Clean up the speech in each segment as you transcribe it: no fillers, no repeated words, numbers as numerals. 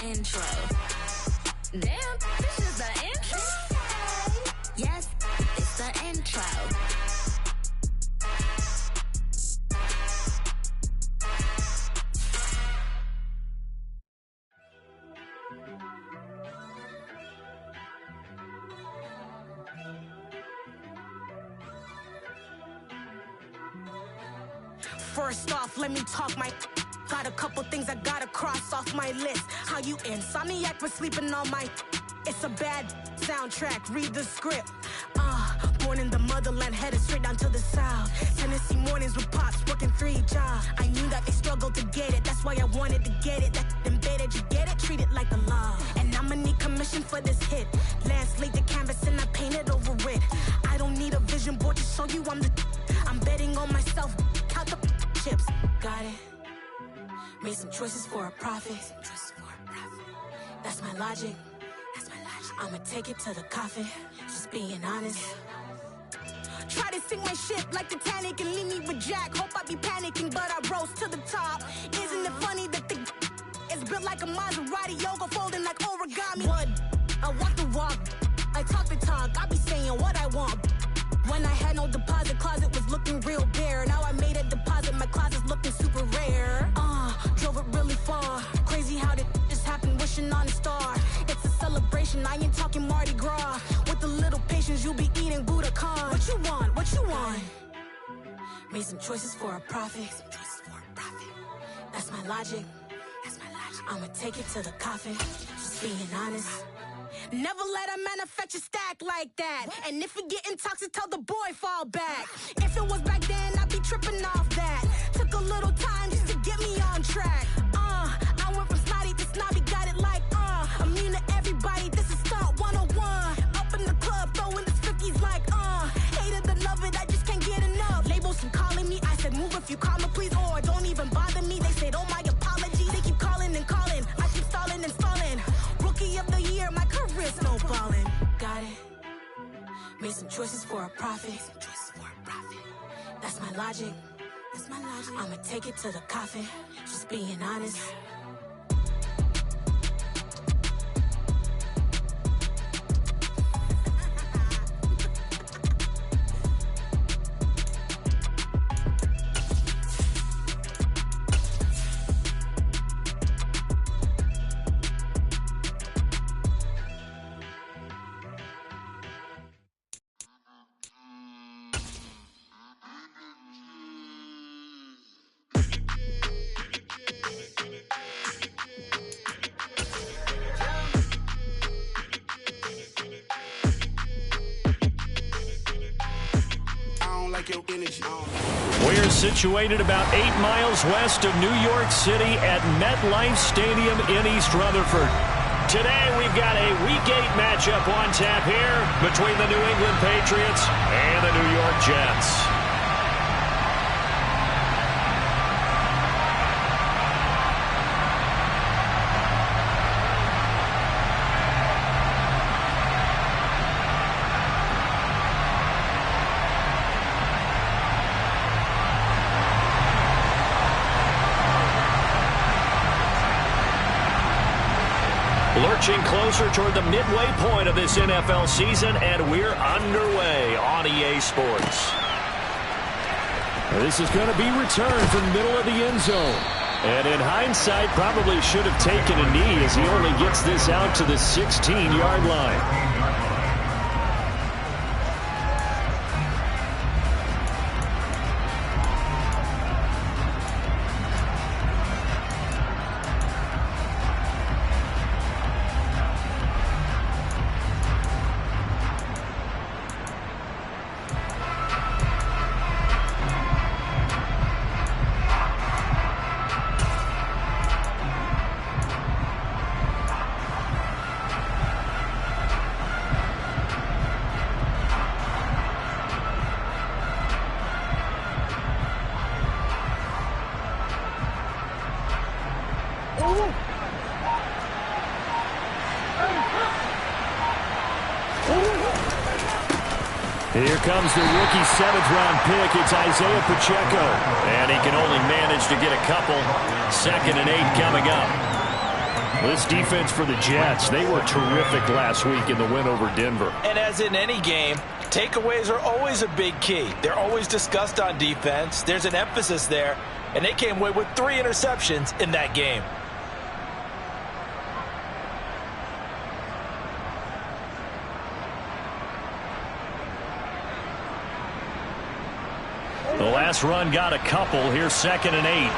intro. Damn, this is the intro? Yes, it's the intro. First off, let me talk my... Got a couple things I gotta cross off my list. How you insomniac for sleeping on my... It's a bad soundtrack, read the script. Born in the motherland, headed straight down to the south. Tennessee mornings with pops, working 3 jobs. I knew that they struggled to get it, that's why I wanted to get it. That embedded, you get it, treat it like a law. And I'ma need commission for this hit. Lance laid the canvas and I painted over it. I don't need a vision board to show you I'm the... I'm betting on myself, count the chips. Got it. Made some choices for a profit. That's my logic. I'ma take it to the coffin. Just being honest. Try to sink my ship like Titanic and leave me with Jack. Hope I be panicking, but I rose to the top. Isn't it funny that the is built like a Maserati, yoga folding like origami? What? I walk the walk, I talk the talk. I be saying what I want. When I had no deposit, closet was looking real bare. Now I made a deposit, my closet's looking super rare. Drove it really far. Crazy how did this happen, wishing on a star. It's a celebration, I ain't talking Mardi Gras. With a little patience, you'll be eating Budokan. What you want? What you want? Made some choices for a profit. That's my logic. I'ma take it to the coffin. Just being honest. Never let a manufacture stack like that. And if it getting toxic, tell the boy fall back. If it was back then, I'd be tripping off that. Took a little time just to get me on track. I went from snotty to snobby, got it like, immune to everybody, this is stunt 101. Up in the club, throwing the 50s like, hate it or love it, I just can't get enough. Labels from calling me, I said move if you call me please, or don't even bother me. They said, oh my apology, they keep calling and calling. I keep stalling and stalling. Rookie of the year, my career snowballing. Got it. Made some choices for a profit. That's my logic. I'ma take it to the coffin. Just being honest. We're situated about 8 miles west of New York City at MetLife Stadium in East Rutherford. Today we've got a Week 8 matchup on tap here between the New England Patriots and the New York Jets. Lurching closer toward the midway point of this NFL season, and we're underway on EA Sports. This is going to be returned from the middle of the end zone. And in hindsight, probably should have taken a knee as he only gets this out to the 16-yard line. Here comes the rookie 7th-round pick. It's Isaiah Pacheco. And he can only manage to get a couple. 2nd and 8 coming up. This defense for the Jets, they were terrific last week in the win over Denver. And as in any game, takeaways are always a big key. They're always discussed on defense. There's an emphasis there, and they came away with 3 interceptions in that game. The last run got a couple. Here's 2nd and 8.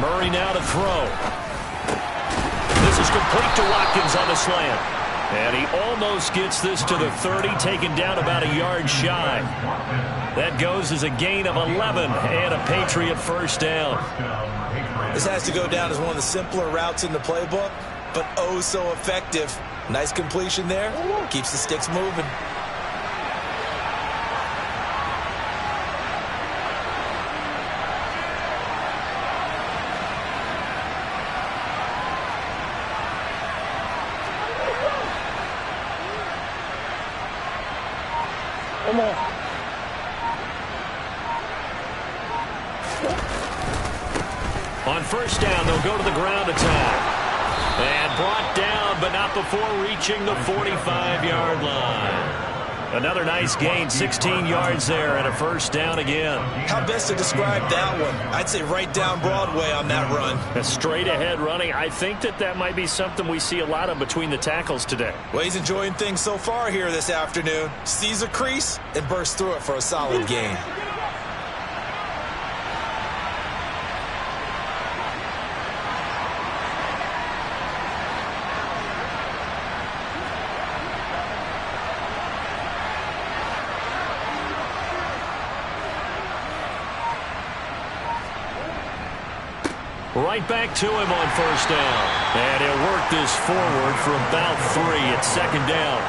Murray now to throw. This is complete to Watkins on the slant. And he almost gets this to the 30, taken down about a yard shy. That goes as a gain of 11 and a Patriot first down. This has to go down as one of the simpler routes in the playbook, but oh so effective. Nice completion there. Keeps the sticks moving. Come on. On first down, they'll go to the ground attack. And brought down, but not before reaching the 45-yard line. Another nice gain, 16 yards there, and a first down again. How best to describe that one? I'd say right down Broadway on that run. A straight-ahead running. I think that might be something we see a lot of between the tackles today. Well, he's enjoying things so far here this afternoon. Sees a crease and bursts through it for a solid gain. Right back to him on first down. And he'll work this forward for about 3 at 2nd down.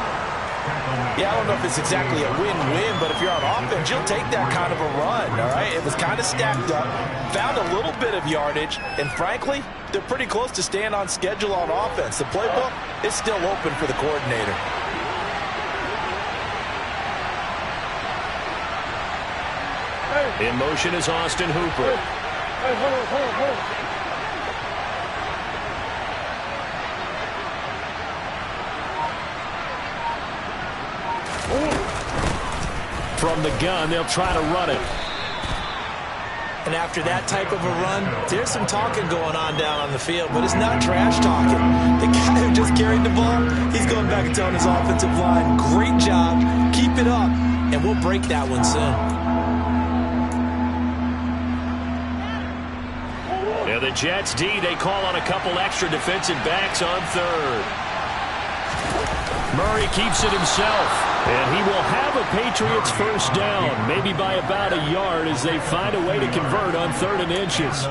Yeah, I don't know if it's exactly a win-win, but if you're on offense, you'll take that kind of a run, all right? It was kind of stacked up, found a little bit of yardage, and frankly, they're pretty close to staying on schedule on offense. The playbook is still open for the coordinator. In motion is Austin Hooper. Hey, hold on. From the gun, they'll try to run it. And after that type of a run, there's some talking going on down on the field, but it's not trash talking. The guy who just carried the ball, he's going back and telling his offensive line, great job, keep it up, and we'll break that one soon. Yeah, the Jets D, they call on a couple extra defensive backs on 3rd. Murray keeps it himself, and he will have a Patriots first down, maybe by about a yard as they find a way to convert on 3rd and inches.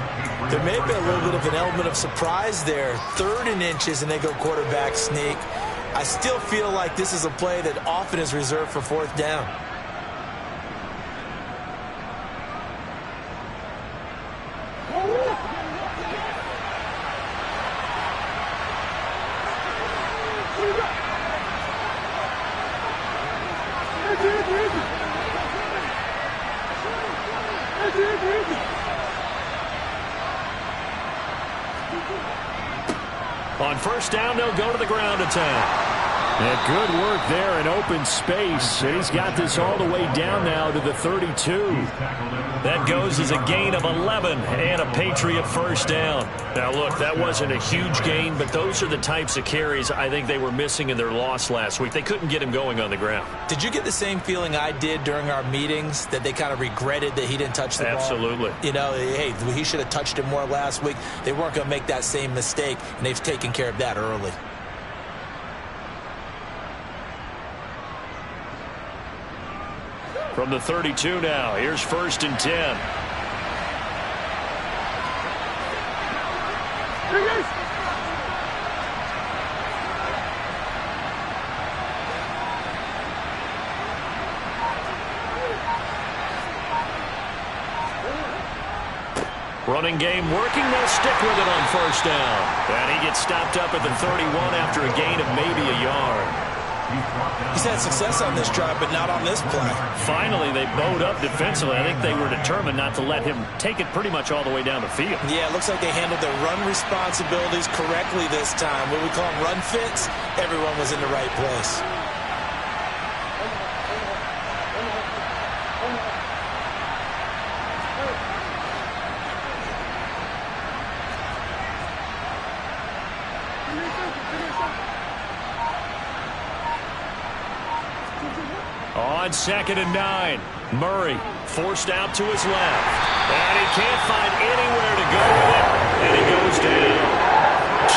There may be a little bit of an element of surprise there. 3rd and inches, and they go quarterback sneak. I still feel like this is a play that often is reserved for 4th down. On first down, they'll go to the ground attack. And good work there in open space. And he's got this all the way down now to the 32. That goes as a gain of 11 and a Patriot first down. Now, look, that wasn't a huge gain, but those are the types of carries I think they were missing in their loss last week. They couldn't get him going on the ground. Did you get the same feeling I did during our meetings, that they kind of regretted that he didn't touch the ball? Absolutely. You know, hey, he should have touched it more last week. They weren't going to make that same mistake, and they've taken care of that early. From the 32 now, here's 1st and 10. Running game working. They'll stick with it on first down. And he gets stopped up at the 31 after a gain of maybe a yard. He's had success on this drive, but not on this play. Finally, they bowed up defensively. I think they were determined not to let him take it pretty much all the way down the field. Yeah, it looks like they handled their run responsibilities correctly this time. What we call them run fits, everyone was in the right place. On 2nd and 9, Murray forced out to his left. And he can't find anywhere to go with it. And he goes down.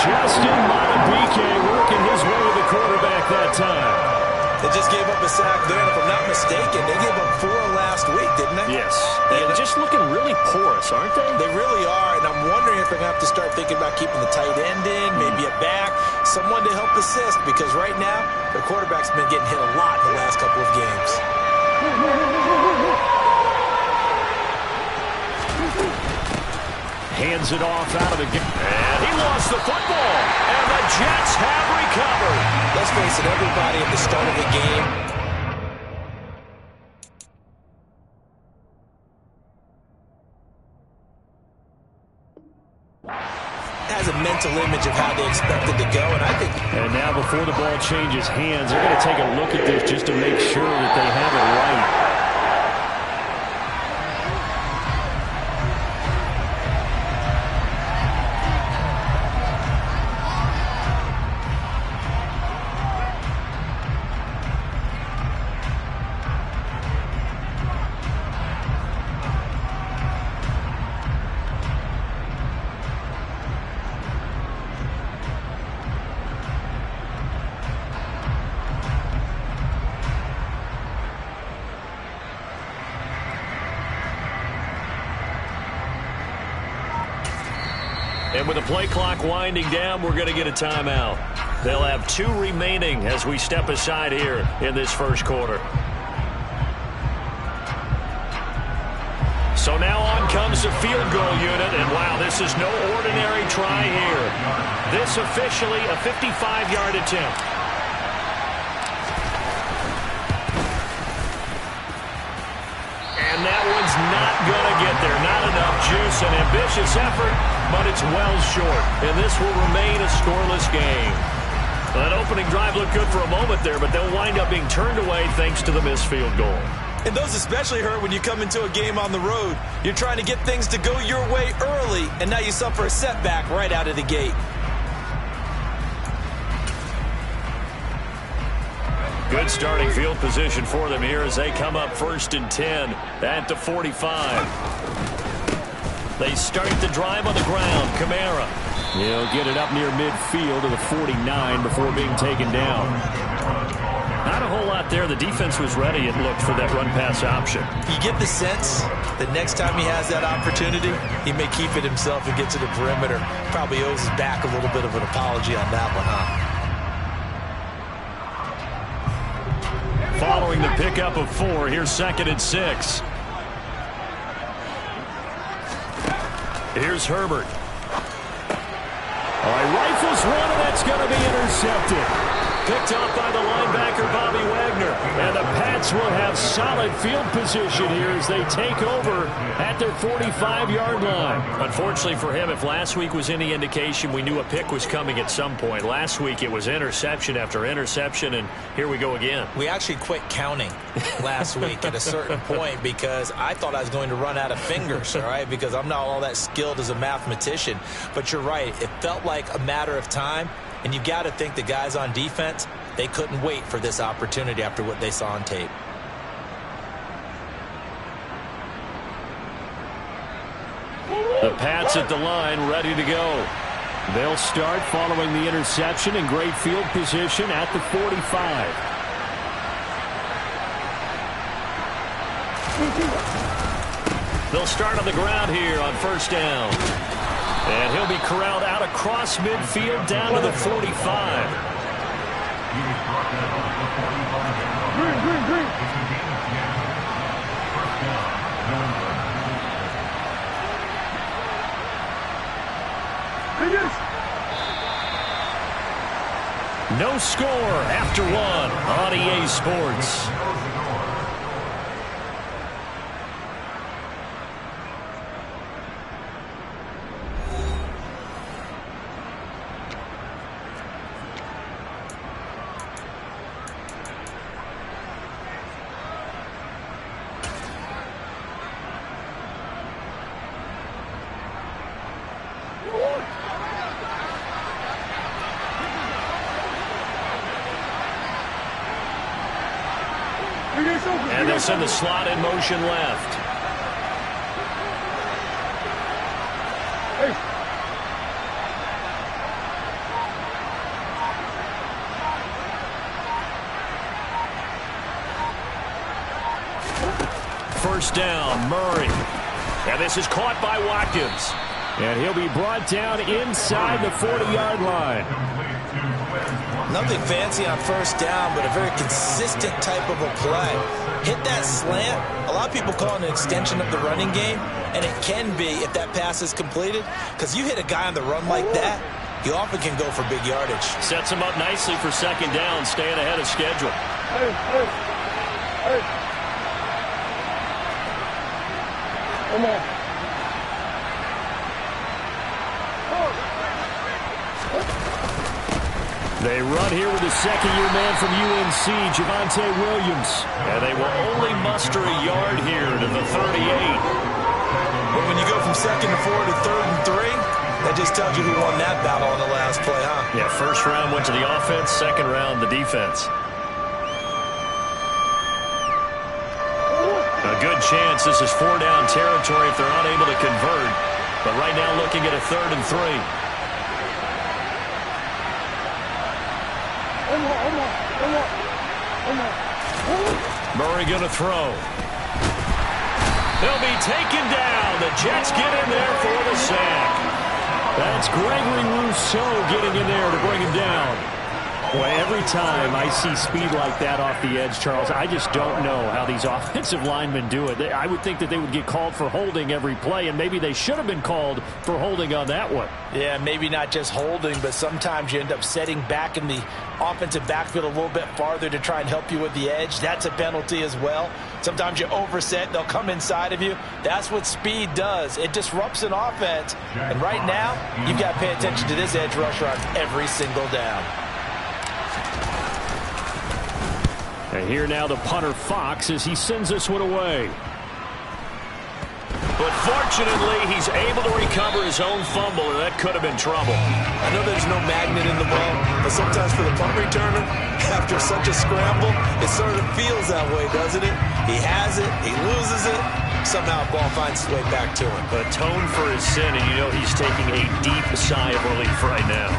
Justin Madubuike working his way to the quarterback that time. They just gave up a sack there, and if I'm not mistaken, they gave up 4 last week, didn't they? Yes. And just looking really porous, aren't they? They really are, and I'm wondering if they're going to have to start thinking about keeping the tight end in, maybe a back, someone to help assist, because right now, their quarterback's been getting hit a lot in the last couple of games. Hands it off out of the game. And he lost the football. And the Jets have recovered. Let's face it, everybody at the start of the game has a mental image of how they expect it to go, and I think... And now before the ball changes hands, they're going to take a look at this just to make sure that they have it right. And with the play clock winding down, we're going to get a timeout. They'll have 2 remaining as we step aside here in this first quarter. So now on comes the field goal unit, and wow, this is no ordinary try here. This officially a 55-yard attempt. And that one's not going to get there. Not enough juice. An ambitious effort, but it's well short. And this will remain a scoreless game. That opening drive looked good for a moment there, but they'll wind up being turned away thanks to the missed field goal. And those especially hurt when you come into a game on the road. You're trying to get things to go your way early, and now you suffer a setback right out of the gate. Good starting field position for them here as they come up 1st and 10 at the 45. They start the drive on the ground. Kamara. He'll get it up near midfield to the 49 before being taken down. Not a whole lot there. The defense was ready, it looked, for that run-pass option. You get the sense that next time he has that opportunity, he may keep it himself and get to the perimeter. Probably owes his back a little bit of an apology on that one, huh? Following the pickup of 4, here's 2nd and 6. Here's Herbert. All right, rifles one, and that's going to be intercepted. Picked off by the linebacker, Bobby Wagner. And the Pats will have solid field position here as they take over at their 45-yard line. Unfortunately for him, if last week was any indication, we knew a pick was coming at some point. Last week it was interception after interception, and here we go again. We actually quit counting last week at a certain point because I thought I was going to run out of fingers, all right, because I'm not all that skilled as a mathematician. But you're right. It felt like a matter of time. And you got to think the guys on defense, they couldn't wait for this opportunity after what they saw on tape. The Pats at the line, ready to go. They'll start following the interception in great field position at the 45. They'll start on the ground here on 1st down. And he'll be corralled out across midfield down to the 45. No score after one on EA Sports. And they'll send the slot in motion left. First down, Murray. And this is caught by Watkins. And he'll be brought down inside the 40-yard line. Nothing fancy on first down, but a very consistent type of a play. Hit that slant. A lot of people call it an extension of the running game, and it can be if that pass is completed, because you hit a guy on the run like that, you often can go for big yardage. Sets him up nicely for second down, staying ahead of schedule. Come on. They run here with the second-year man from UNC, Javonte Williams. And they will only muster a yard here to the 38. But when you go from second to 4 to third and 3, that just tells you who won that battle on the last play, huh? Yeah, first round went to the offense, second round the defense. A good chance this is 4-down territory if they're unable to convert. But right now looking at a 3rd and 3. Murray going to throw. They'll be taken down. The Jets get in there for the sack. That's Gregory Rousseau getting in there to bring him down. Boy, every time I see speed like that off the edge, Charles, I just don't know how these offensive linemen do it. I would think that they would get called for holding every play, and maybe they should have been called for holding on that one. Yeah, maybe not just holding, but sometimes you end up setting back in the offensive backfield a little bit farther to try and help you with the edge. That's a penalty as well. Sometimes you overset, they'll come inside of you. That's what speed does. It disrupts an offense. And right now, you've got to pay attention to this edge rusher on every single down. And here now the punter Fox as he sends this one away. But fortunately, he's able to recover his own fumble, and that could have been trouble. I know there's no magnet in the ball, but sometimes for the punt returner, after such a scramble, it sort of feels that way, doesn't it? He has it, he loses it, somehow the ball finds its way back to him. Atone for his sin, and you know he's taking a deep sigh of relief right now.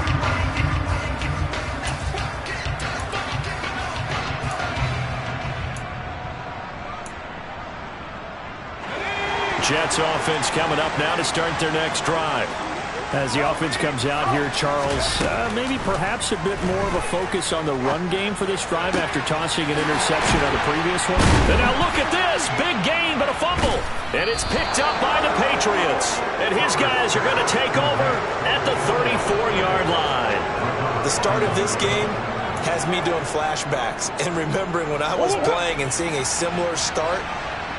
Jets offense coming up now to start their next drive. As the offense comes out here, Charles, maybe perhaps a bit more of a focus on the run game for this drive after tossing an interception on the previous one. And now look at this. Big gain, but a fumble. And it's picked up by the Patriots. And his guys are going to take over at the 34-yard line. The start of this game has me doing flashbacks and remembering when I was playing and seeing a similar start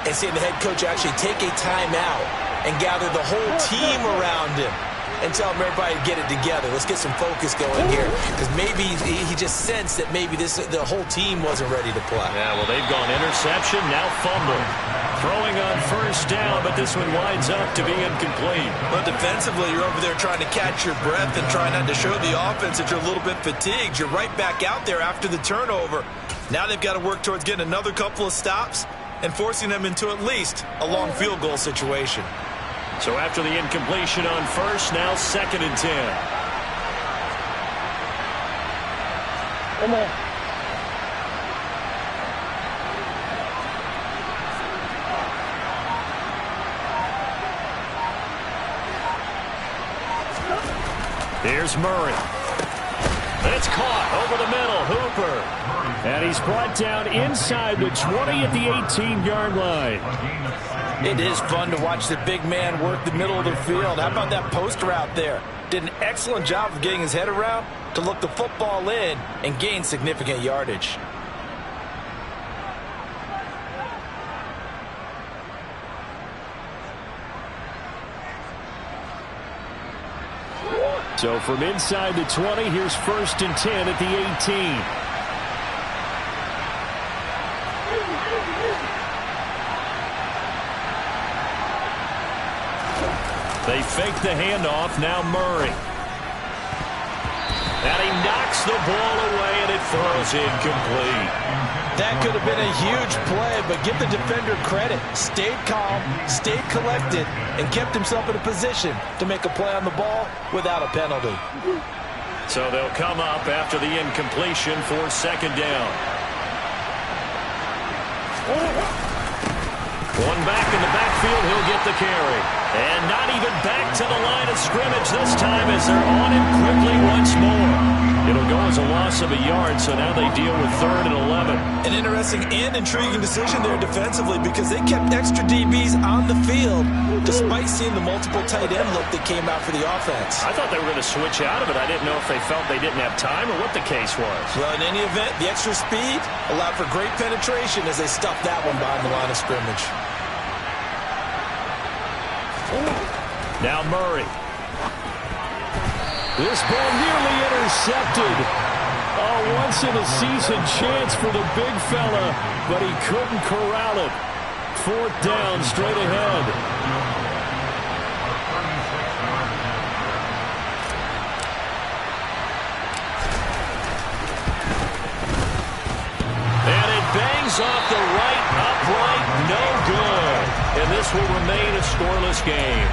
and seeing the head coach actually take a timeout and gather the whole team around him and tell him everybody to get it together. Let's get some focus going here, because maybe he just sensed that maybe the whole team wasn't ready to play. Yeah, well, they've gone interception, now fumble. Throwing on first down, but this one winds up to be incomplete. But defensively, you're over there trying to catch your breath and trying not to show the offense that you're a little bit fatigued. You're right back out there after the turnover. Now they've got to work towards getting another couple of stops and forcing them into at least a long field goal situation. So after the incompletion on first, now 2nd and 10. Come on. Here's Murray. And it's caught over the middle. Hooper. And he's brought down inside the 20 at the 18-yard line. It is fun to watch the big man work the middle of the field. How about that post route there? Did an excellent job of getting his head around to look the football in and gain significant yardage. So from inside the 20, here's 1st and 10 at the 18. They fake the handoff. Now Murray. And he knocks the ball away, and it falls incomplete. That could have been a huge play, but give the defender credit. Stayed calm, stayed collected, and kept himself in a position to make a play on the ball without a penalty. So they'll come up after the incompletion for 2nd down. One back in the backfield, he'll get the carry. And not even back to the line of scrimmage this time as they're on him quickly once more. It'll go as a loss of a yard, so now they deal with 3rd and 11. An interesting and intriguing decision there defensively because they kept extra DBs on the field despite seeing the multiple tight end look that came out for the offense. I thought they were going to switch out of it. I didn't know if they felt they didn't have time or what the case was. Well, in any event, the extra speed allowed for great penetration as they stuffed that one behind the line of scrimmage. Now Murray. This ball nearly intercepted. A once-in-a-season chance for the big fella, but he couldn't corral it. 4th down, straight ahead. And it bangs off the right upright, no good. And this will remain a scoreless game.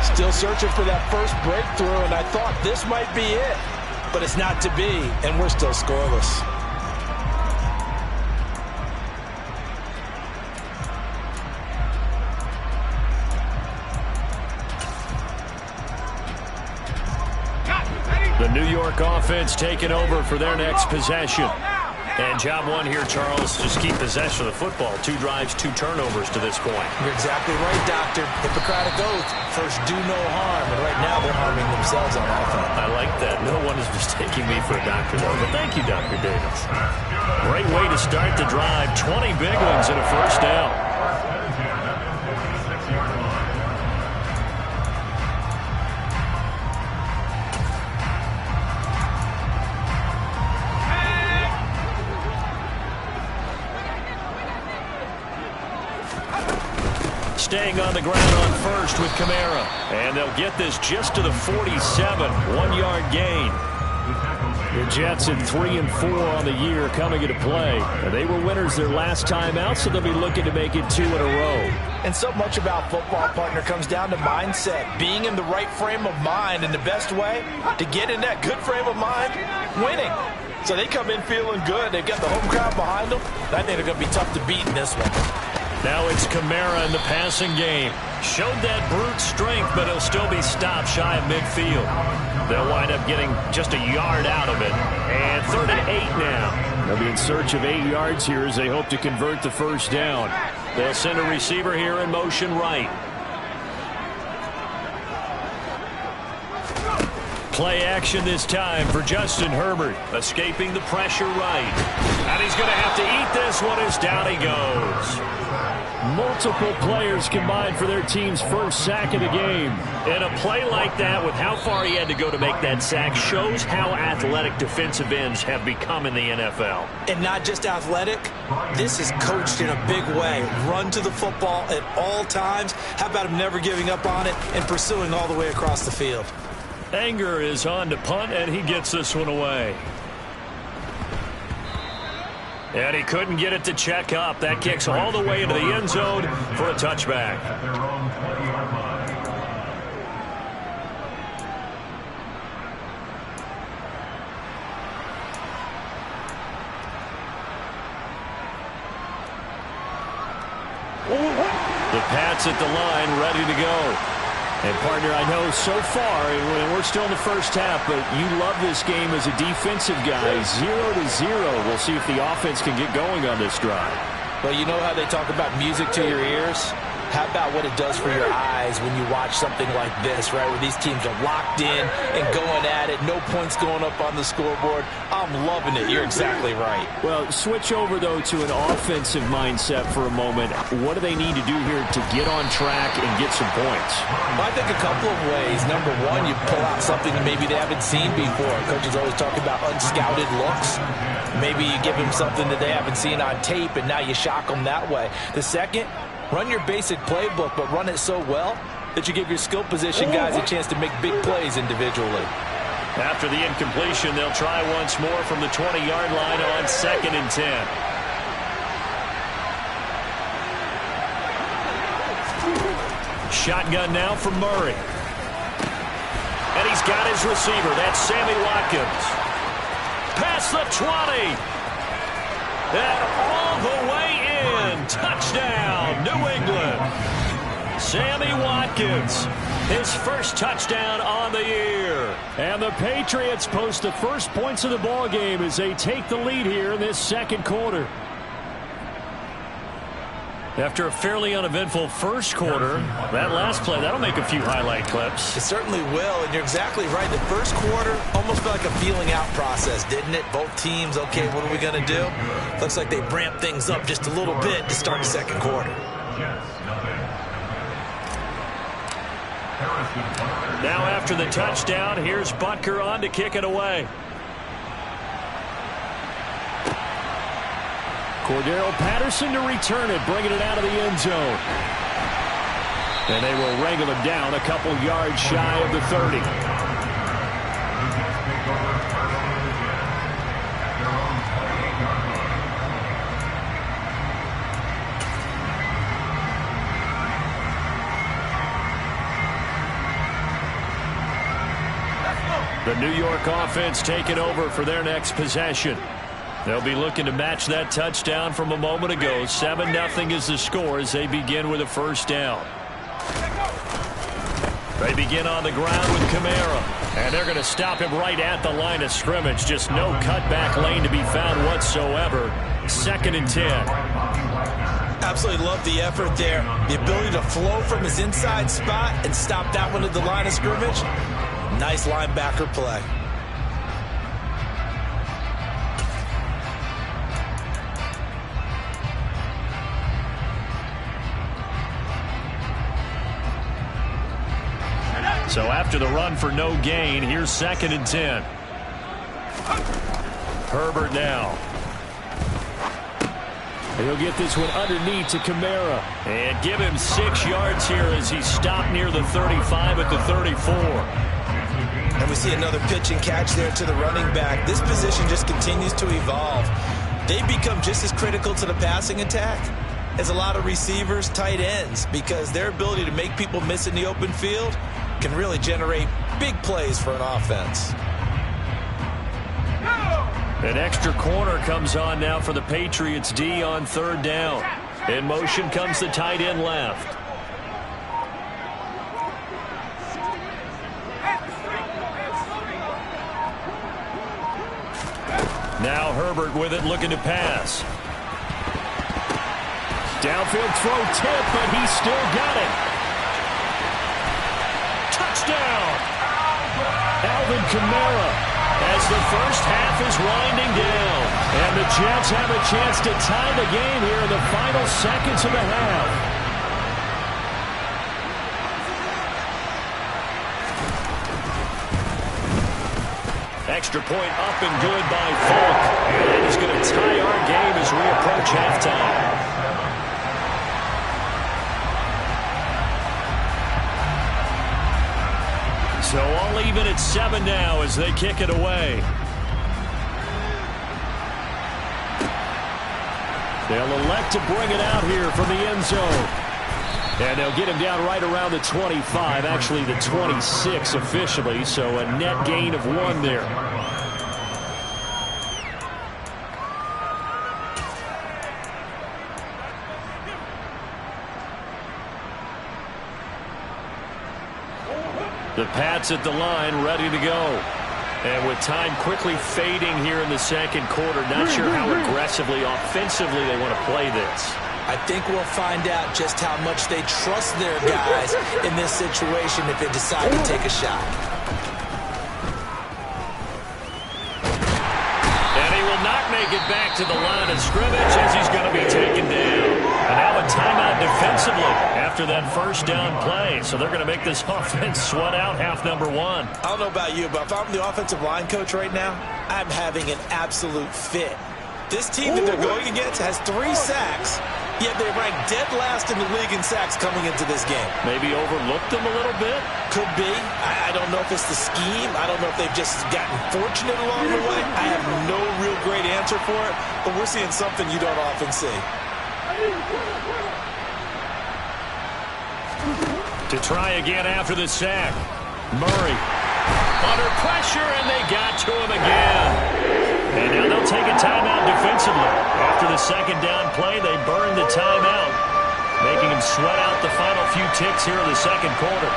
Still searching for that first breakthrough, and I thought this might be it. But it's not to be, and we're still scoreless. The New York offense taking over for their next possession. And job one here, Charles, just keep possession of the football. 2 drives, 2 turnovers to this point. You're exactly right, Doctor. Hippocratic oath, first do no harm. And right now they're harming themselves on offense. I like that. No one is mistaking me for a doctor, though. But thank you, Dr. Davis. Great way to start the drive. 20 big ones and a 1st down. Staying on the ground on 1st with Kamara. And they'll get this just to the 47. 1-yard gain. The Jets at 3 and 4 on the year coming into play. They were winners their last time out, so they'll be looking to make it 2 in a row. And so much about football, partner, comes down to mindset. Being in the right frame of mind, and the best way to get in that good frame of mind, winning. So they come in feeling good. They've got the home crowd behind them. I think they're going to be tough to beat in this one. Now it's Kamara in the passing game. Showed that brute strength, but he'll still be stopped shy of midfield. They'll wind up getting just a yard out of it. And 3rd and 8 now. They'll be in search of 8 yards here as they hope to convert the 1st down. They'll send a receiver here in motion right. Play action this time for Justin Herbert. Escaping the pressure right. And he's going to have to eat this one as down he goes. Multiple players combined for their team's 1st sack of the game. And a play like that with how far he had to go to make that sack shows how athletic defensive ends have become in the NFL. And not just athletic, this is coached in a big way. Run to the football at all times. How about him never giving up on it and pursuing all the way across the field? Anger is on to punt, and he gets this one away. And he couldn't get it to check up. That kicks all the way into the end zone for a touchback. The Pats at the line, ready to go. And, partner, I know so far, and we're still in the first half, but you love this game as a defensive guy. 0-0. We'll see if the offense can get going on this drive. Well, you know how they talk about music to your ears? How about what it does for your eyes when you watch something like this, right, where these teams are locked in and going at it, no points going up on the scoreboard? I'm loving it. You're exactly right. Well, switch over, though, to an offensive mindset for a moment. What do they need to do here to get on track and get some points? Well, I think a couple of ways. Number one, you pull out something that maybe they haven't seen before. Coaches always talk about unscouted looks. Maybe you give them something that they haven't seen on tape, and now you shock them that way. The second, run your basic playbook, but run it so well that you give your skill position guys a chance to make big plays individually. After the incompletion, they'll try once more from the 20-yard line on 2nd and 10. Shotgun now from Murray. And he's got his receiver. That's Sammy Watkins. Past the 20. And all the way in. Touchdown, New England. Sammy Watkins, his first touchdown on the year. And the Patriots post the first points of the ball game as they take the lead here in this second quarter. After a fairly uneventful first quarter, that last play, that'll make a few highlight clips. It certainly will, and you're exactly right. The first quarter almost felt like a feeling out process, didn't it? Both teams, okay, what are we going to do? Looks like they ramped things up just a little bit to start the second quarter. Now after the touchdown, here's Butker on to kick it away. Cordero Patterson to return it, bringing it out of the end zone. And they will wrangle him down a couple yards shy of the 30. The New York offense taking over for their next possession. They'll be looking to match that touchdown from a moment ago. 7-0 is the score as they begin with a first down. They begin on the ground with Kamara. And they're going to stop him right at the line of scrimmage. Just no cutback lane to be found whatsoever. 2nd and 10. Absolutely love the effort there. The ability to flow from his inside spot and stop that one at the line of scrimmage. Nice linebacker play. So after the run for no gain, here's 2nd and 10. Herbert now. He'll get this one underneath to Kamara. And give him 6 yards here as he stopped near the 35 at the 34. And we see another pitch and catch there to the running back. This position just continues to evolve. They become just as critical to the passing attack as a lot of receivers, tight ends, because their ability to make people miss in the open field can really generate big plays for an offense. An extra corner comes on now for the Patriots D on 3rd down. In motion comes the tight end left. Now Herbert with it, looking to pass. Downfield throw tip, but he still got it. Touchdown! Alvin Kamara as the first half is winding down. And the Jets have a chance to tie the game here in the final seconds of the half. Extra point up and good by Falk. And that is going to tie our game as we approach halftime. So all even at 7 now as they kick it away. They'll elect to bring it out here from the end zone. And they'll get him down right around the 25, actually the 26 officially, so a net gain of 1 there. The Pats at the line, ready to go. And with time quickly fading here in the second quarter, not sure how aggressively, offensively they want to play this. I think we'll find out just how much they trust their guys in this situation if they decide to take a shot. And he will not make it back to the line of scrimmage as he's going to be taken down. And now a timeout defensively after that first down play. So they're going to make this offense sweat out half number one. I don't know about you, but if I'm the offensive line coach right now, I'm having an absolute fit. This team that they're going against has 3 sacks, yet they rank dead last in the league in sacks coming into this game. Maybe overlooked them a little bit? Could be. I don't know if it's the scheme. I don't know if they've just gotten fortunate along the way. I have no real great answer for it, but we're seeing something you don't often see. To try again after the sack. Murray under pressure, and they got to him again. And now they'll take a timeout defensively. After the second down play, they burn the timeout, making them sweat out the final few ticks here in the second quarter.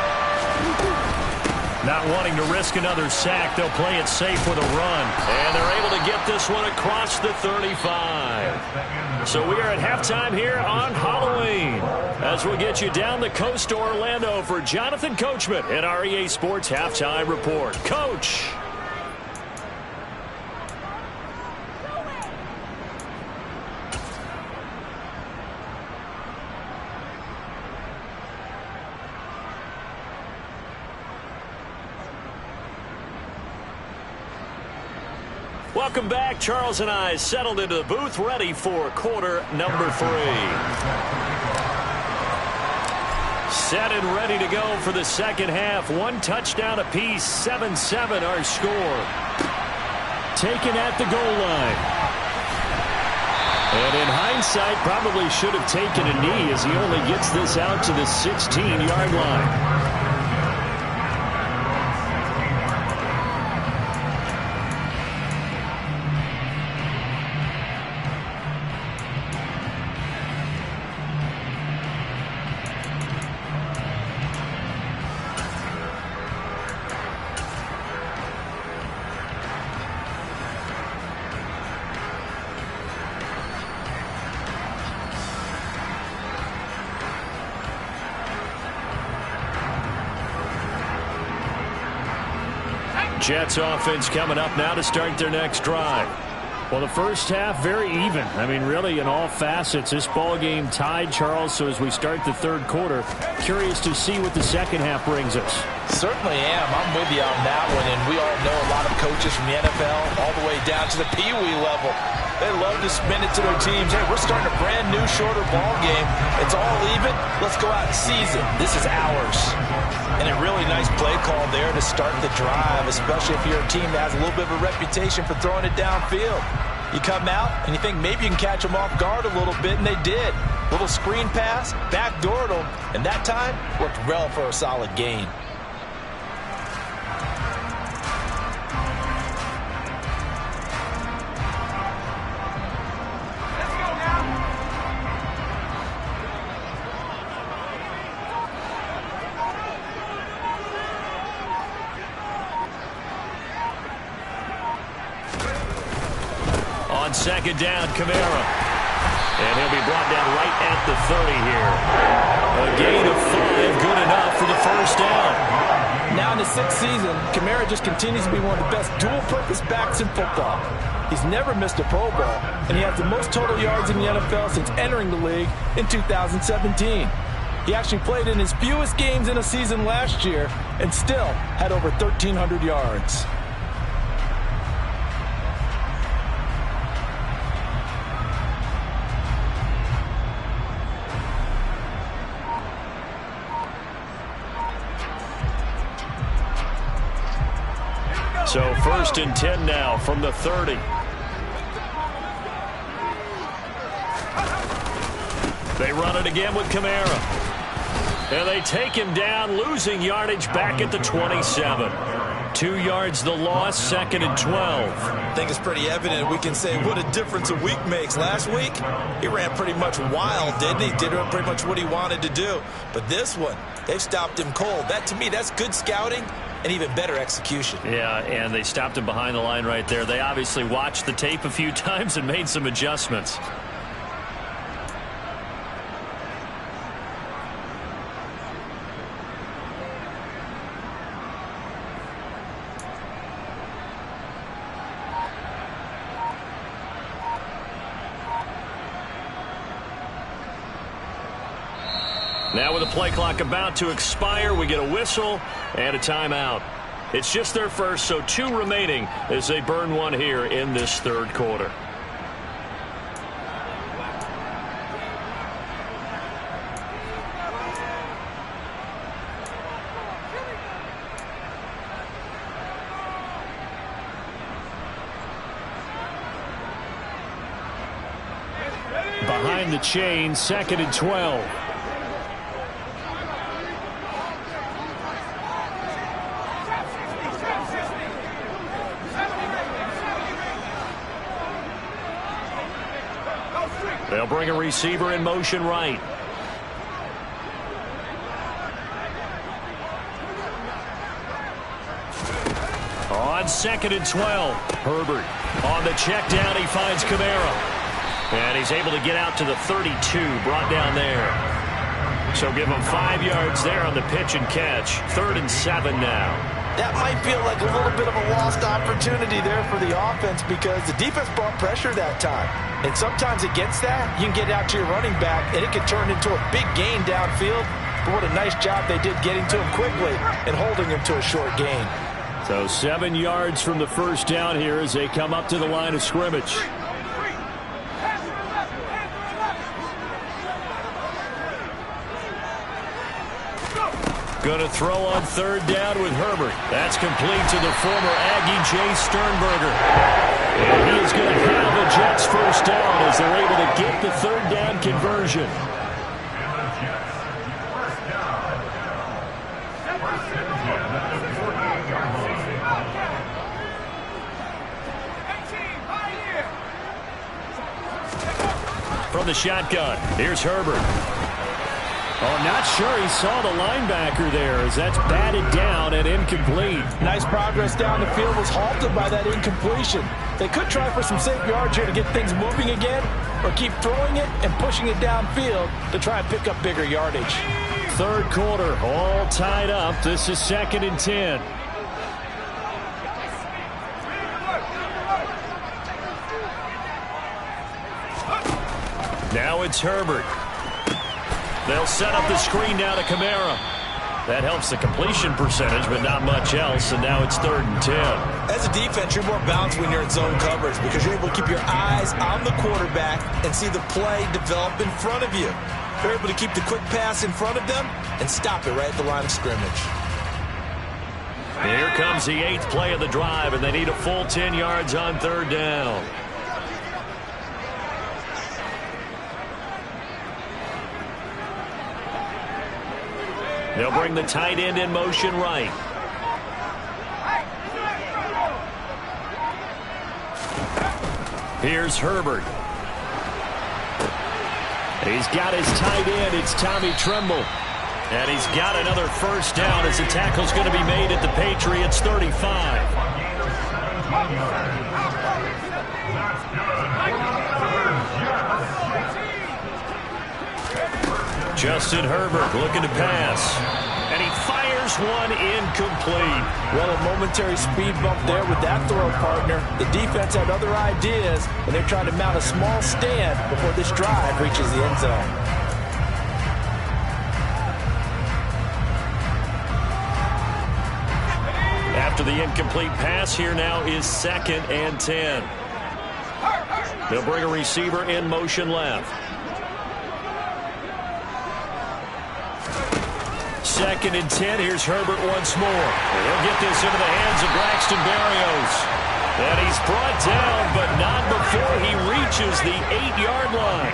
Not wanting to risk another sack, they'll play it safe with a run. And they're able to get this one across the 35. So we are at halftime here on Halloween, as we'll get you down the coast to Orlando for Jonathan Coachman at our EA Sports Halftime Report. Coach! Welcome back. Charles and I settled into the booth, ready for quarter number 3. Set and ready to go for the second half. 1 touchdown apiece, 7-7 our score. Taken at the goal line. And in hindsight, probably should have taken a knee as he only gets this out to the 16-yard line. Jets offense coming up now to start their next drive. Well, the first half, very even. I mean, really, in all facets, this ball game tied, Charles. So as we start the third quarter, curious to see what the second half brings us. Certainly am. I'm with you on that one. And we all know a lot of coaches from the NFL all the way down to the Pee Wee level. They love to spin it to their teams. Hey, we're starting a brand new, shorter ball game. It's all even. Let's go out and seize it. This is ours. And a really nice play call there to start the drive, especially if you're a team that has a little bit of a reputation for throwing it downfield. You come out and you think maybe you can catch them off guard a little bit, and they did. Little screen pass, backdoored them, and that time worked well for a solid gain. On second down, Kamara. And he'll be brought down right at the 30 here. A gain of 5, good enough for the first down. Now in his 6th season, Kamara just continues to be one of the best dual-purpose backs in football. He's never missed a Pro Bowl, and he has the most total yards in the NFL since entering the league in 2017. He actually played in his fewest games in a season last year and still had over 1,300 yards. So 1st and 10 now from the 30. They run it again with Kamara. And they take him down, losing yardage back at the 27. 2 yards the loss, 2nd and 12. I think it's pretty evident. We can say what a difference a week makes. Last week, he ran pretty much wild, didn't he? Did pretty much what he wanted to do. But this one, they stopped him cold. That, to me, that's good scouting and even better execution. Yeah, and they stopped him behind the line right there. They obviously watched the tape a few times and made some adjustments. Now with the play clock about to expire, we get a whistle and a timeout. It's just their first, so 2 remaining as they burn one here in this 3rd quarter. Behind the chain, 2nd and 12. They'll bring a receiver in motion right. On 2nd and 12, Herbert on the check down. He finds Kamara. And he's able to get out to the 32, brought down there. So give him 5 yards there on the pitch and catch. 3rd and 7 now. That might feel like a little bit of a lost opportunity there for the offense because the defense brought pressure that time. And sometimes against that, you can get out to your running back, and it can turn into a big gain downfield. But what a nice job they did getting to him quickly and holding him to a short gain. So 7 yards from the first down here as they come up to the line of scrimmage. Going to throw on 3rd down with Herbert. That's complete to the former Aggie, Jay Sternberger. And he is going to have the Jets first down as they're able to get the 3rd down conversion. From the shotgun, here's Herbert. Oh, not sure he saw the linebacker there as that's batted down and incomplete. Nice progress down the field was halted by that incompletion. They could try for some safe yards here to get things moving again, or keep throwing it and pushing it downfield to try and pick up bigger yardage. 3rd quarter, all tied up. This is 2nd and 10. Now it's Herbert. They'll set up the screen now to Kamara. That helps the completion percentage, but not much else, and now it's 3rd and 10. As a defense, you're more balanced when you're in zone coverage because you're able to keep your eyes on the quarterback and see the play develop in front of you. You're able to keep the quick pass in front of them and stop it right at the line of scrimmage. Here comes the 8th play of the drive, and they need a full 10 yards on 3rd down. They'll bring the tight end in motion right. Here's Herbert. He's got his tight end. It's Tommy Tremble. And he's got another first down as the tackle's going to be made at the Patriots' 35. Justin Herbert looking to pass. And he fires one incomplete. Well, a momentary speed bump there with that throw partner. The defense had other ideas, and they're trying to mount a small stand before this drive reaches the end zone. After the incomplete pass, here now is 2nd and 10. They'll bring a receiver in motion left. 2nd and 10. Here's Herbert once more. And he'll get this into the hands of Braxton Berrios. And he's brought down, but not before he reaches the 8-yard line.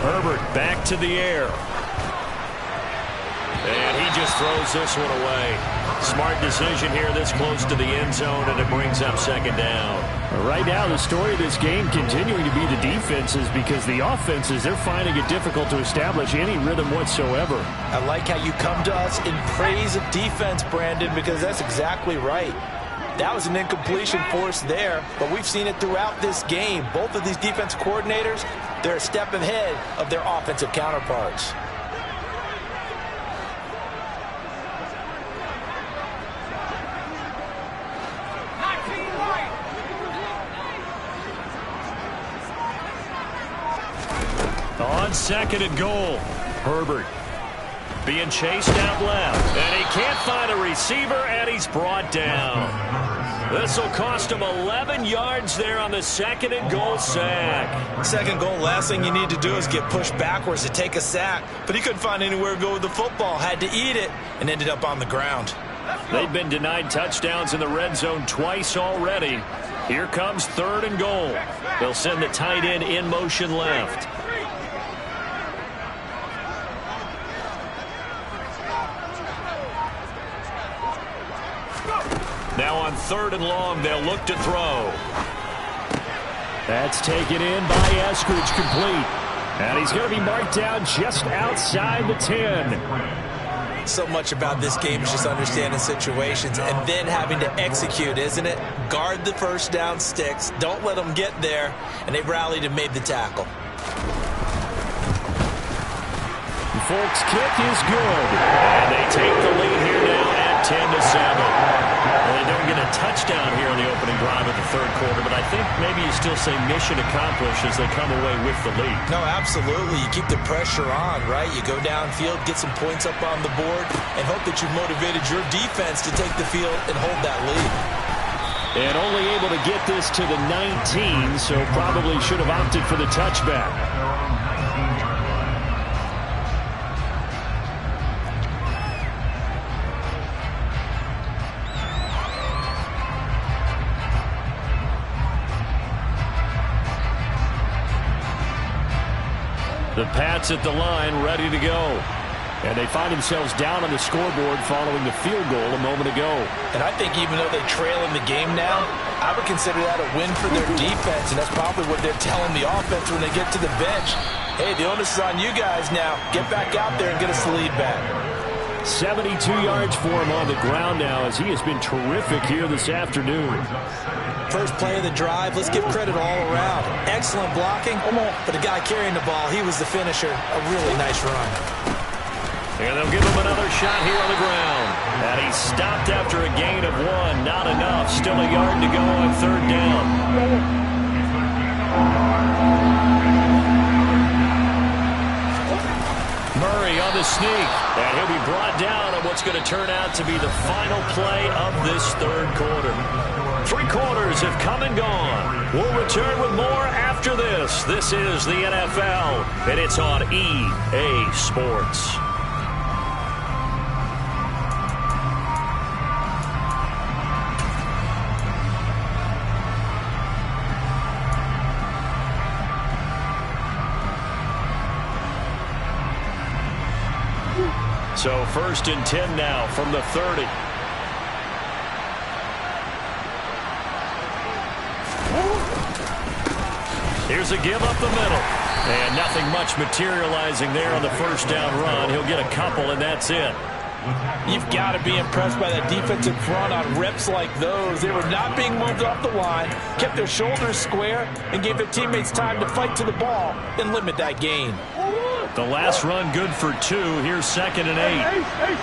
Herbert back to the air. And he just throws this one away. Smart decision here this close to the end zone, and it brings up second down. Right now, the story of this game continuing to be the defenses, because the offenses, they're finding it difficult to establish any rhythm whatsoever. I like how you come to us in praise of defense, Brandon, because that's exactly right. That was an incompletion force there, but we've seen it throughout this game. Both of these defense coordinators, they're a step ahead of their offensive counterparts. On second and goal, Herbert being chased out left, and he can't find a receiver, and he's brought down. This will cost him 11 yards there on the second and goal sack. Second goal, last thing you need to do is get pushed backwards to take a sack, but he couldn't find anywhere to go with the football, had to eat it, and ended up on the ground. They've been denied touchdowns in the red zone twice already. Here comes third and goal. They'll send the tight end in motion left. Now on third and long, they'll look to throw. That's taken in by Eskridge, complete. And he's going to be marked down just outside the 10. So much about this game is just understanding situations and then having to execute, isn't it? Guard the first down sticks. Don't let them get there. And they rallied and made the tackle. The Folks kick is good. And they take the lead here now at 10-7. Well, they don't get a touchdown here on the opening drive of the third quarter, but I think maybe you still say mission accomplished as they come away with the lead. No, absolutely. You keep the pressure on, right? You go downfield, get some points up on the board, and hope that you've motivated your defense to take the field and hold that lead. And only able to get this to the 19, so probably should have opted for the touchback. The Pats at the line, ready to go. And they find themselves down on the scoreboard following the field goal a moment ago. And I think even though they trail in the game now, I would consider that a win for their defense, and that's probably what they're telling the offense when they get to the bench. Hey, the onus is on you guys now. Get back out there and get us the lead back. 72 yards for him on the ground now, as he has been terrific here this afternoon. First play of the drive, let's give credit all around. Excellent blocking, but the guy carrying the ball, he was the finisher. A really nice run. And they'll give him another shot here on the ground. And he stopped after a gain of 1. Not enough. Still a yard to go on third down. Murray on the sneak. And he'll be brought down on what's going to turn out to be the final play of this third quarter. 3 quarters have come and gone. We'll return with more after this. This is the NFL, and it's on EA Sports. So first and 10 now from the 30. Here's a give up the middle. And nothing much materializing there on the first down run. He'll get a couple, and that's it. You've got to be impressed by that defensive front on reps like those. They were not being moved off the line, kept their shoulders square, and gave their teammates time to fight to the ball and limit that gain. The last run good for 2. Here's second and 8.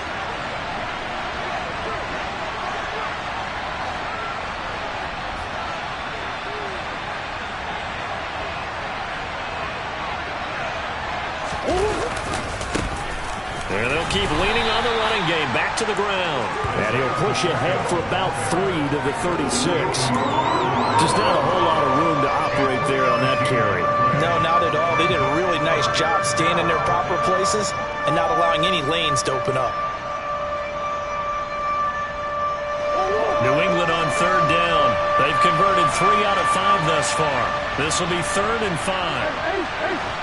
And they'll keep leaning on the running game. Back to the ground. And he'll push ahead for about 3 to the 36. Just not a whole lot of room to operate there on that carry. No, not at all. They did a really nice job staying in their proper places and not allowing any lanes to open up. New England on third down. They've converted 3 out of 5 thus far. This will be 3rd and 5.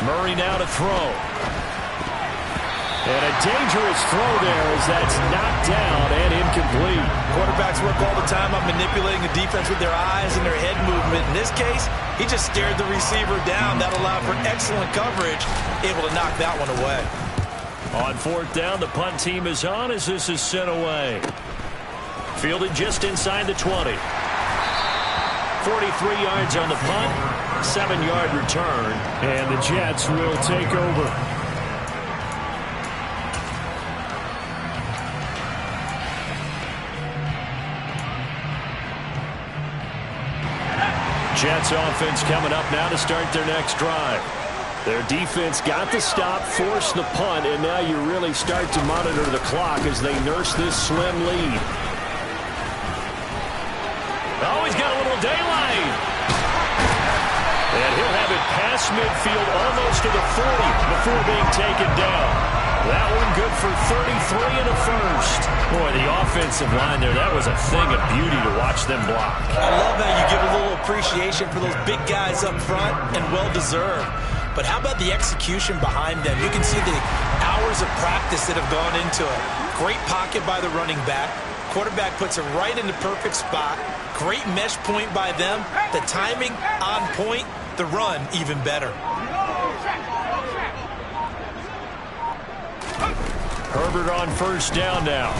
Murray now to throw. And a dangerous throw there as that's knocked down and incomplete. Quarterbacks work all the time on manipulating the defense with their eyes and their head movement. In this case, he just stared the receiver down. That allowed for excellent coverage, able to knock that one away. On fourth down, the punt team is on as this is sent away. Fielded just inside the 20. 43 yards on the punt, 7-yard return, and the Jets will take over. Jets offense coming up now to start their next drive. Their defense got the stop, forced the punt, and now you really start to monitor the clock as they nurse this slim lead. Oh, he's got a little daylight. And he'll have it past midfield almost to the 40 before being taken down. That one good for 33 and a first. Boy, the offensive line there, that was a thing of beauty to watch them block. I love how you give a little appreciation for those big guys up front, and well-deserved. But how about the execution behind them? You can see the hours of practice that have gone into it. Great pocket by the running back. Quarterback puts it right in the perfect spot. Great mesh point by them. The timing on point. The run even better. Herbert on first down now.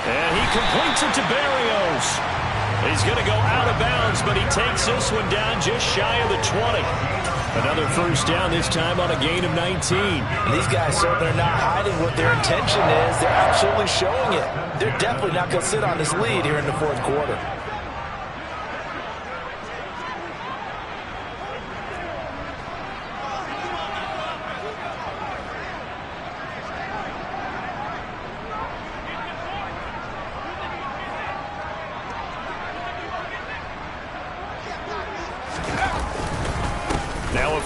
And he completes it to Berrios. He's going to go out of bounds, but he takes this one down just shy of the 20. Another first down, this time on a gain of 19. And these guys certainly are not hiding what their intention is. They're absolutely showing it. They're definitely not going to sit on this lead here in the fourth quarter.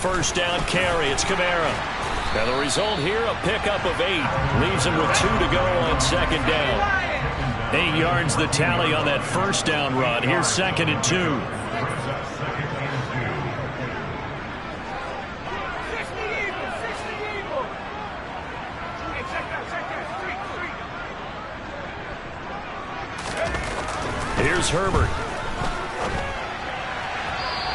First down carry. It's Kamara. Now the result here, a pickup of 8. Leaves him with 2 to go on second down. 8 yards the tally on that first down run. Here's second and 2. Here's Herbert.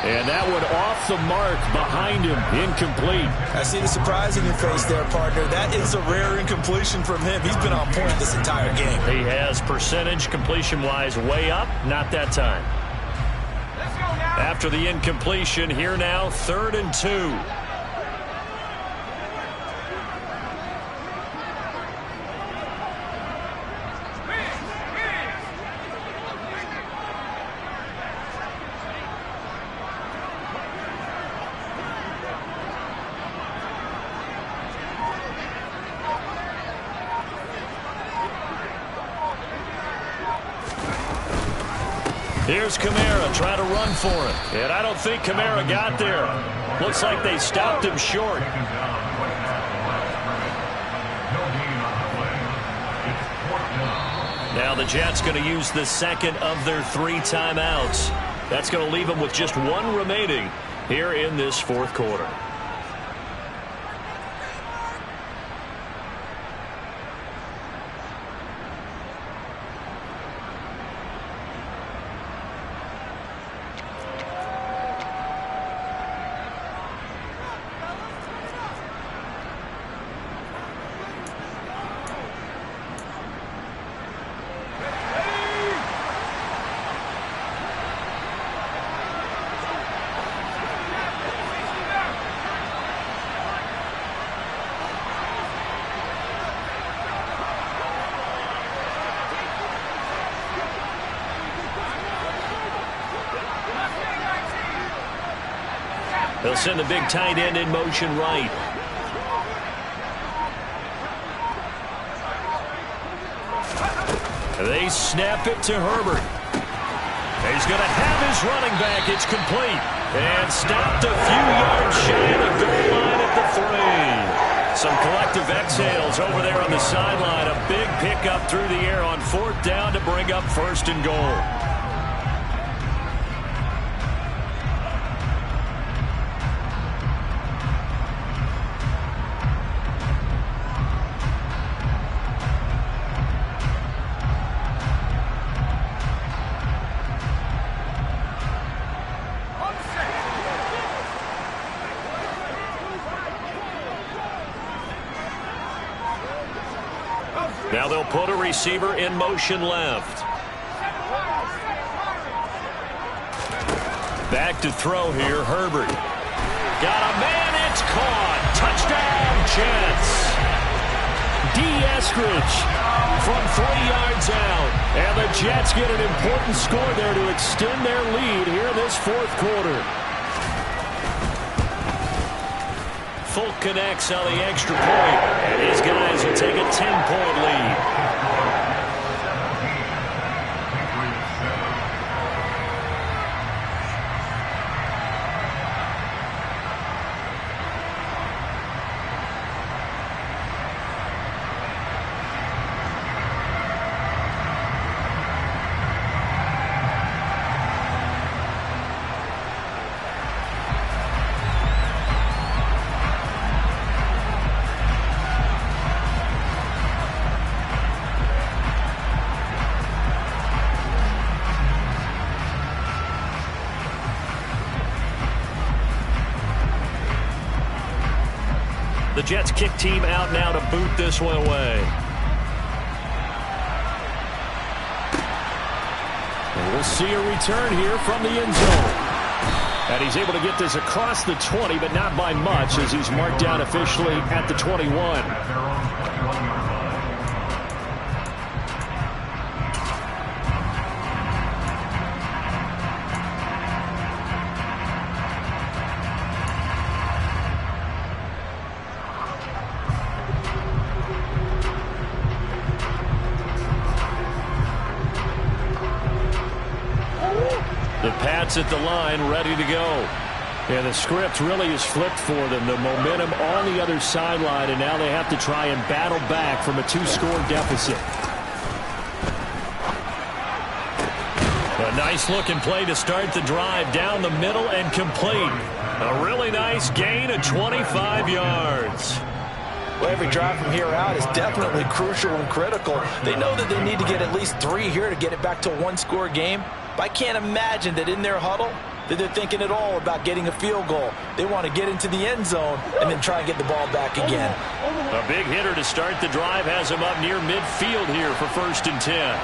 And that one off the mark behind him, incomplete. I see the surprise in your face there, partner. That is a rare incompletion from him. He's been on point this entire game. He has percentage completion-wise way up, not that time. After the incompletion, here now, 3rd and 2. Here's Kamara trying to run for it. And I don't think Kamara got there. Looks like they stopped him short. Now the Jets going to use the second of their 3 timeouts. That's going to leave them with just 1 remaining here in this fourth quarter. They'll send the big tight end in motion right. They snap it to Herbert. He's going to have his running back. It's complete. And stopped a few yards shy of the goal line at the 3. Some collective exhales over there on the sideline. A big pickup through the air on 4th down to bring up 1st and goal. Now they'll put a receiver in motion left. Back to throw here, Herbert. Got a man, it's caught. Touchdown, Jets. Eskridge from 3 yards out. And the Jets get an important score there to extend their lead here in this fourth quarter. Folk connects on the extra point, and his guys will take a 10-point lead. The Jets kick team out now to boot this one away. And we'll see a return here from the end zone. And he's able to get this across the 20, but not by much as he's marked down officially at the 21. The Pats at the line, ready to go. And the script really is flipped for them. The momentum on the other sideline, and now they have to try and battle back from a 2-score deficit. A nice-looking play to start the drive down the middle and complete. A really nice gain of 25 yards. Well, every drive from here out is definitely crucial and critical. They know that they need to get at least 3 here to get it back to a 1-score game. But I can't imagine that in their huddle that they're thinking at all about getting a field goal. They want to get into the end zone and then try and get the ball back again. A big hitter to start the drive has him up near midfield here for 1st and 10.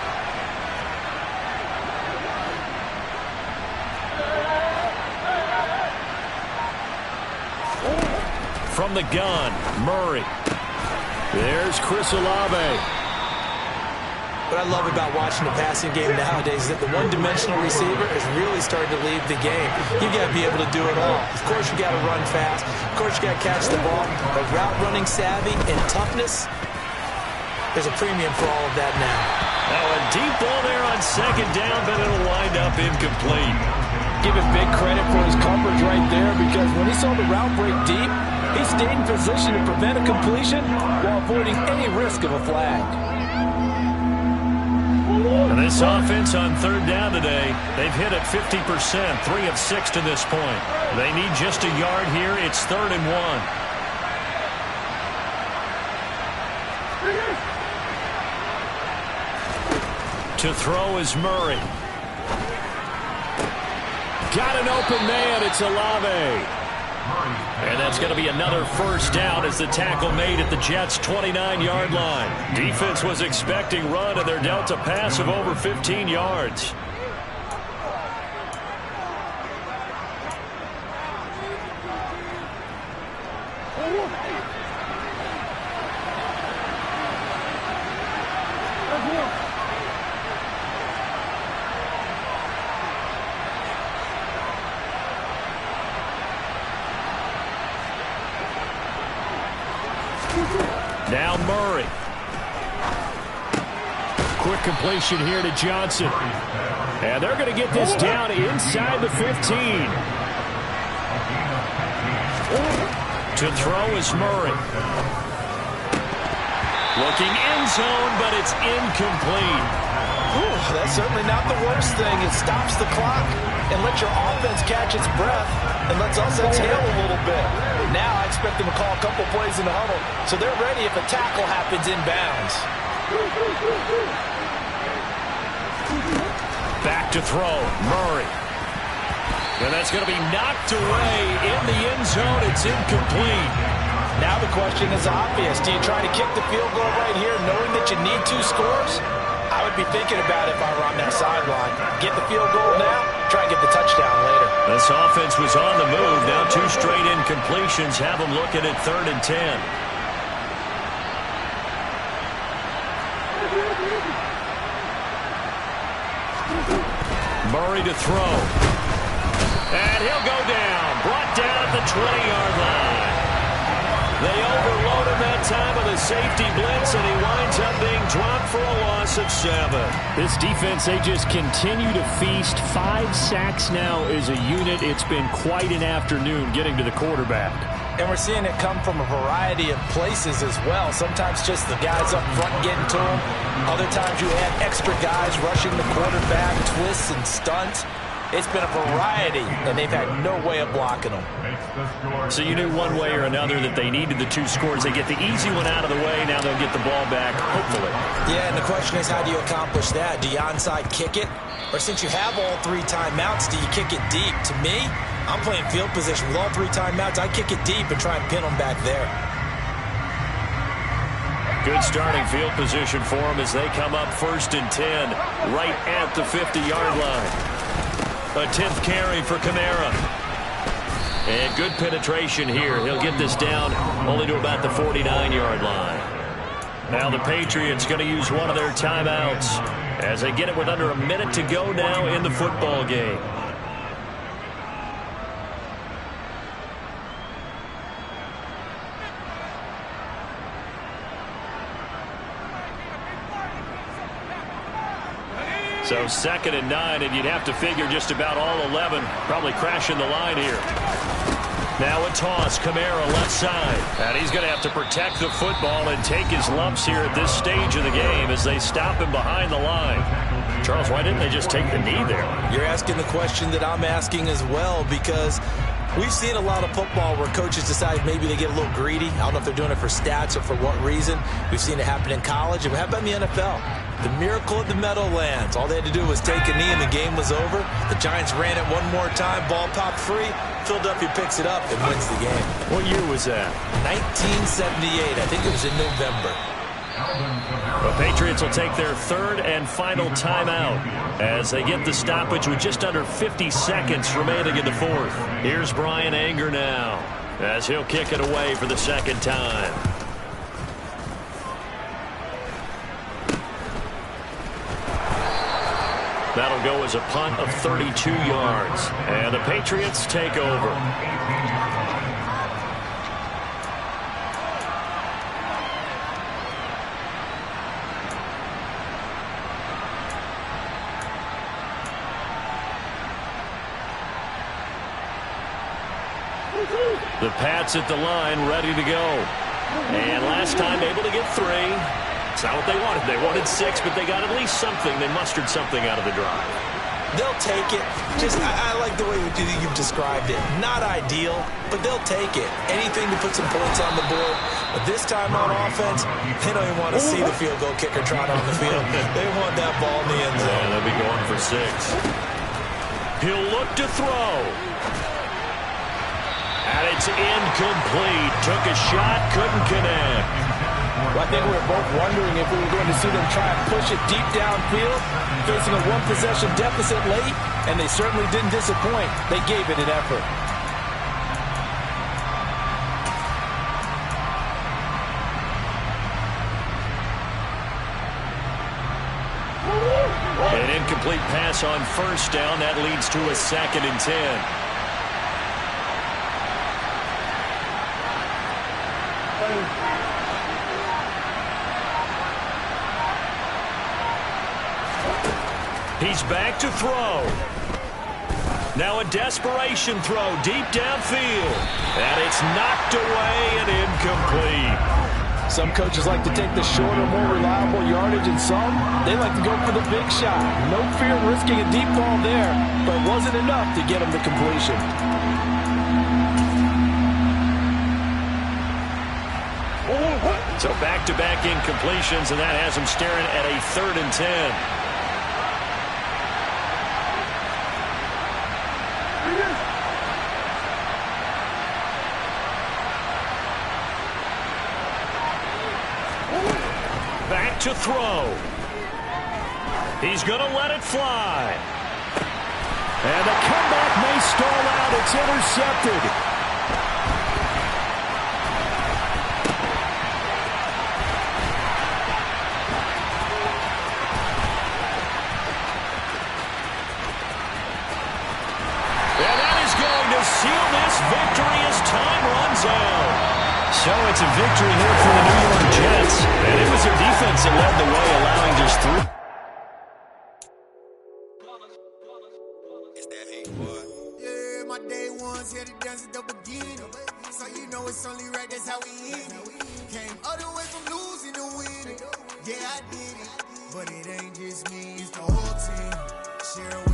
From the gun, Murray. There's Chris Olave. What I love about watching the passing game nowadays is that the one-dimensional receiver is really starting to lead the game. You've got to be able to do it all. Of course, you got to run fast. Of course, you got to catch the ball. But route running savvy and toughness, there's a premium for all of that now. Now a deep ball there on 2nd down, but it'll wind up incomplete. Give him big credit for his coverage right there, because when he saw the route break deep, he stayed in position to prevent a completion while avoiding any risk of a flag. And this offense on 3rd down today, they've hit it 50%, 3 of 6 to this point. They need just a yard here. It's 3rd and 1. To throw is Murray. Got an open man. It's Olave. And that's going to be another 1st down as the tackle made at the Jets' 29-yard line. Defense was expecting run, and they're dealt a pass of over 15 yards. Now Murray. Quick completion here to Johnson. And they're going to get this down inside the 15. To throw is Murray. Looking end zone, but it's incomplete. Ooh, that's certainly not the worst thing. It stops the clock and lets your offense catch its breath and lets us exhale a little bit. Now I expect them to call a couple plays in the huddle, so they're ready if a tackle happens inbounds. Back to throw, Murray. And that's going to be knocked away in the end zone. It's incomplete. Now the question is obvious. Do you try to kick the field goal right here knowing that you need 2 scores? I would be thinking about it if I were on that sideline. Get the field goal now, try and get the touchdown later. This offense was on the move. Now 2 straight incompletions have them looking at 3rd and 10. Murray to throw. And he'll go down. Brought down at the 20-yard line. They overload him that time with a safety blitz, and he winds up being dropped for a loss of 7. This defense, they just continue to feast. 5 sacks now as a unit. It's been quite an afternoon getting to the quarterback. And we're seeing it come from a variety of places as well. Sometimes just the guys up front getting to him. Other times you add extra guys rushing the quarterback, twists and stunts. It's been a variety, and they've had no way of blocking them. So you knew one way or another that they needed the 2 scores. They get the easy one out of the way. Now they'll get the ball back, hopefully. Yeah, and the question is, how do you accomplish that? Do you onside kick it? Or since you have all 3 timeouts, do you kick it deep? To me, I'm playing field position. With all 3 timeouts, I kick it deep and try and pin them back there. Good starting field position for them as they come up 1st and 10, right at the 50-yard line. A 10th carry for Kamara. And good penetration here. He'll get this down only to about the 49-yard line. Now the Patriots going to use one of their timeouts as they get it with under a minute to go now in the football game. So 2nd and 9, and you'd have to figure just about all 11 probably crashing the line here. Now a toss, Kamara left side. And he's going to have to protect the football and take his lumps here at this stage of the game as they stop him behind the line. Charles, why didn't they just take the knee there? You're asking the question that I'm asking as well, because we've seen a lot of football where coaches decide maybe they get a little greedy. I don't know if they're doing it for stats or for what reason. We've seen it happen in college, and it happened in the NFL. The miracle of the Meadowlands. All they had to do was take a knee and the game was over. The Giants ran it one more time. Ball popped free. Philadelphia picks it up and wins the game. What year was that? 1978. I think it was in November. The Patriots will take their 3rd and final timeout as they get the stoppage with just under 50 seconds remaining in the 4th. Here's Brian Anger now as he'll kick it away for the 2nd time. That'll go as a punt of 32 yards. And the Patriots take over. The Pats at the line, ready to go. And last time able to get 3. It's not what they wanted. They wanted 6, but they got at least something. They mustered something out of the drive. They'll take it. I like the way you've described it. Not ideal, but they'll take it. Anything to put some points on the board. But this time on offense, they don't even want to see the field goal kicker trot on the field. They want that ball in the end zone. Yeah, they'll be going for 6. He'll look to throw. And it's incomplete. Took a shot, couldn't connect. Well, I think we were both wondering if we were going to see them try and push it deep downfield, facing a 1-possession deficit late, and they certainly didn't disappoint. They gave it an effort. An incomplete pass on 1st down. That leads to a 2nd and 10. He's back to throw. Now a desperation throw deep downfield. And it's knocked away and incomplete. Some coaches like to take the shorter, more reliable yardage, and some, they like to go for the big shot. No fear of risking a deep ball there, but it wasn't enough to get him to completion. So back-to-back incompletions, and that has him staring at a 3rd and 10. Back to throw. He's going to let it fly. And the comeback may stall out. It's intercepted. And that is going to seal this victory as time runs out. So it's a victory here for the New York Jets. And it was their defense that led the way, allowing just 3. Yeah, my day ones here to dance at the beginning. So you know it's only right, that's how we end it. Came all the way from losing to winning. Yeah, I did it. But it ain't just me, it's the whole team. Share